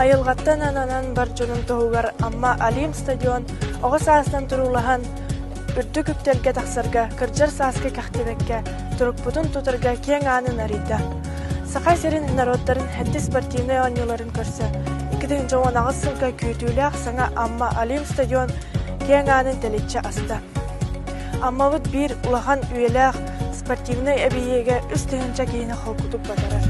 Айылғаттан ананан бар жонун тоғугар Амма Алим стадион оғы саастан тұрулахан үрді күптерге тақсырға, кырджар сааскы кәқтебекке, тұрықпудын тұтырға кең анын арида. Сақай серин народдарын хәдді спортивный анюларын көрсі. 2010 сылға күйтүүлі ақсаңа Амма Алим стадион кең анын тәлетчі аста. Амма бұд бір улахан үйелі спортивный әбейеге үстігінші кейіні қалқудық батарар.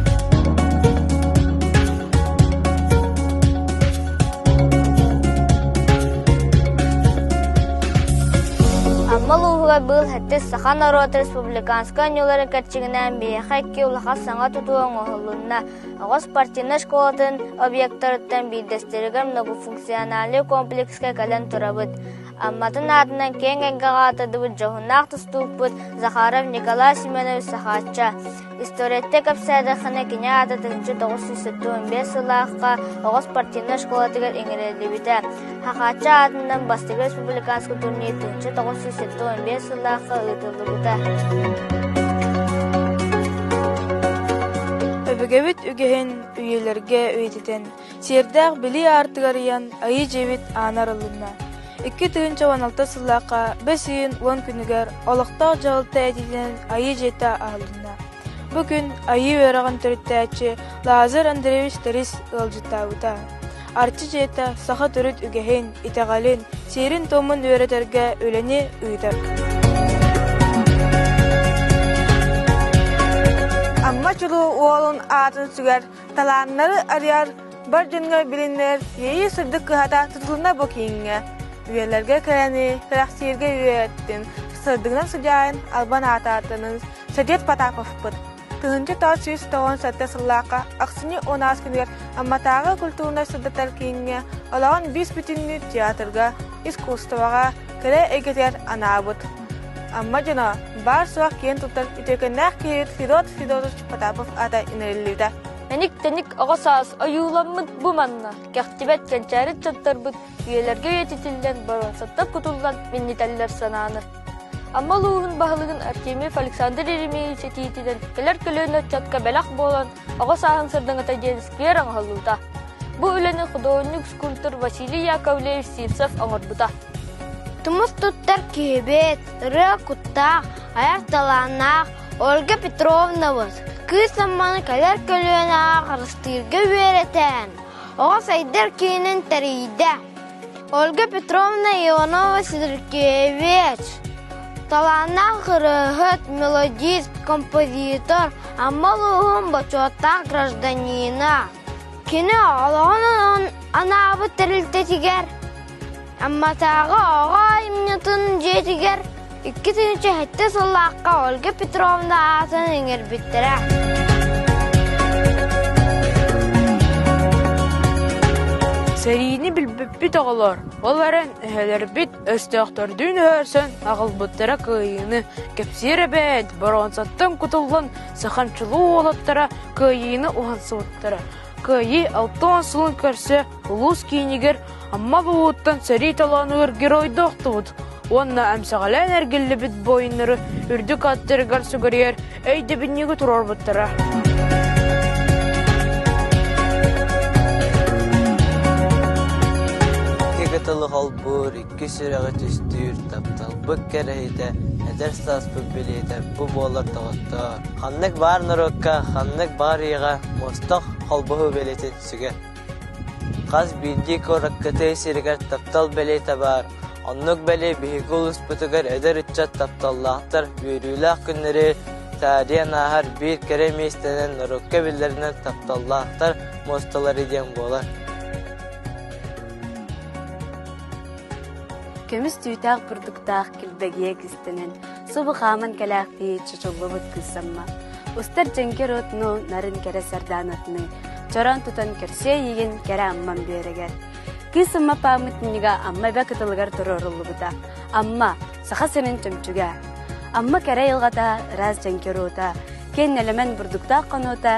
Малуға бұл әттес Сахан Народ Республиканская нюлары кәрчігінен бейхәкке улаға саңа тұтуын оғылуына ағыз спортивны школатын объекттарыттан бейдестерігер многофункциональный комплекске кәлін тұрабыд. Амматын адынан кен әңгіға атыдыбыд жоғынақ тұстуқпыд Захаров Николай Семенович Сахатча. Историятте көпсәді қыны кене аты 1975 сылаққа оғыз спортивны школатығыр еңірелі біті. Хақатча адынан Бастығы Республиканскый турнир 1975 сылаққа ұйтылды бұта. Өбігевіт үгіхін үйелерге өйтетен, сердәғ білі артығарыян айы жевіт анарылына. 2016 сылаққа 5-10 күнігер олықтақ жалыта әдеден айы жеті ағылына. Бүгін айы өрағын түріттәчі Лазар Андреевич Тарис ұлжыттауыда. Арчы жеті сақа түріт үгіхін, итағалын, серін томын өретерге өлені ұйдар. Amma çulu oğlun ağzını süger, talanları arayar, bir cınga bilinler, yeyi sırdık kıhata tutuluna bakıyınga. Üyelerge kırani, kıraksiyerge üyettin, sırdığından sıcağın alban atatınız, Sadet Patapofput. Tığınca tağ süs tağın satte sıllaqa, aksini onas künüger, amma tağı kulturuna sırdıklar kiyinga, olağın biz bütünlü tiyatrga, iskustovağa, kere egeter anabut. Amma jana bar suaq ken tutar itekennak kiyet Fidot Patapov ata inellidə. Tenik ağasas ayulanmıd bu manna. Kəxtibət kənçəri çatdarbıd, üyelərge yetitildən baron satta kutuldan minniteller sananı. Amma luğun bağlığın Artemiev Aleksandr Yeremeevich etiyetiden keler kölönü çatka belaq bolan ağasahın sırdığın atajenskiyer anğalıda. Bu üleni xudonluk skulptor Vasiliy Yakovlevich Sivtsov anğırbuda. Тумус туттар кебет, рык куттақ, аяқ таланақ, Ольга Петровнабыз. Кыз заманы кәлер көлуен ағырыстырғы өретен. Оға сайдар кейінен тәрейді. Ольга Петровна Ионова Сидоркевич. Таланақ ғырығыт, мелодист, композитор, аммал ұғын бачуаттақ гражданина. Кені алағын анабы тәрілтетігер. Amma tağı ağa imnatın jetiger 2-3 hette sılaqqa Olga Petrovna atın enger bittire. Seriyini bilbip ağalar, onların eheler bit östüqtürdüğün hörsen ağıl buttara kıyını, kepsire bed, baronsattın kutullan, sıxançılı olattıra kıyını uhansı buttara. Kıyı altın sılın körse ulus kiyiniger, amma bu uttan seri talanıgır geroy doqtubud. Onna әмсағалан әргілі бит бойынырı үрдік аттырғар сүгірер, әйді біннегі тұрар бұттыра. Кегетілі қалбыр, екі сүрәғі түстір, таптал бұк кәрәйді, әдір стас бұк білейді, бұ болар тағыттар. Қаннық бар нұрыққа, қаннық бар еға, мостақ қалбығы білейтін сүгер. Қаз білді көріққыты сіргер таптал білейті бар. Оннық бәлі бейгул ұспытығыр әдір үтчат тапталлақтар, бүйрілақ күннері тариян ағар бір кәреместенен нұрыққа білдерінен тапталлақтар мосталар еден болар. Көміс түйтақ бұрдықтақ кілбәгие кістінен, сұбы қамын кәләқті чұчылы бұд кілсамма. Ұстар жәнкер отыну нарын кәрі сардан отыны, чоран тұтан көрсе еген кәрі амман берегер. Кісімма памытыныға амма бә кытылығар тұрырылы бұда. Амма сақа сенін чөмчуға. Амма кәрі елғата раз жәнкер ота, кен әлімен бұрдықтақ қанота,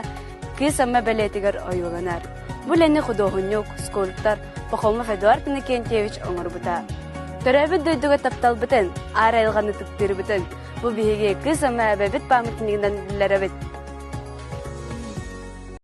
кісімма бәлетігер ойыланар. Бұл әні құдоғынық, скульптор, Пахомов Эдуард Иннокентьевич оңыр бұда. Төрөбүт дөйдүгө тапталбытын, ар айылғаны түктірбітін. Бу биһиги кыз ама әбәбит памытынығынан білеребит.